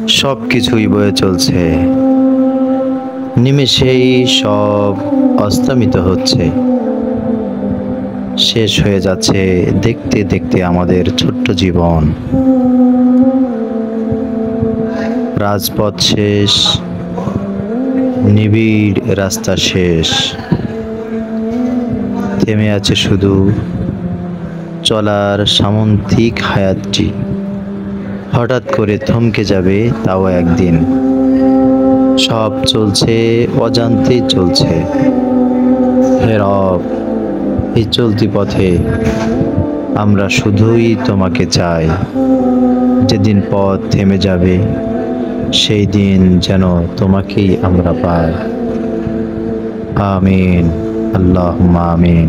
সব কিছুই বয়ে চলছে, নিমেষেই সব অস্তমিত হচ্ছে, শেষ হয়ে যাচ্ছে দেখতে দেখতে আমাদের ছোট্ট জীবন। রাজপথ শেষ, নিবিড় রাস্তা শেষ, থেমে আছে শুধু চলার সামন্তিক হায়াতটি। হঠাৎ করে থমকে যাবে তাও একদিন। সব চলছে অজান্তেই চলছে। হে রব, এই চলতি পথে আমরা শুধুই তোমাকে চাই। যেদিন পথ থেমে যাবে সেই দিন যেন তোমাকেই আমরা পাই। আমিন, আল্লাহুম্মা আমিন।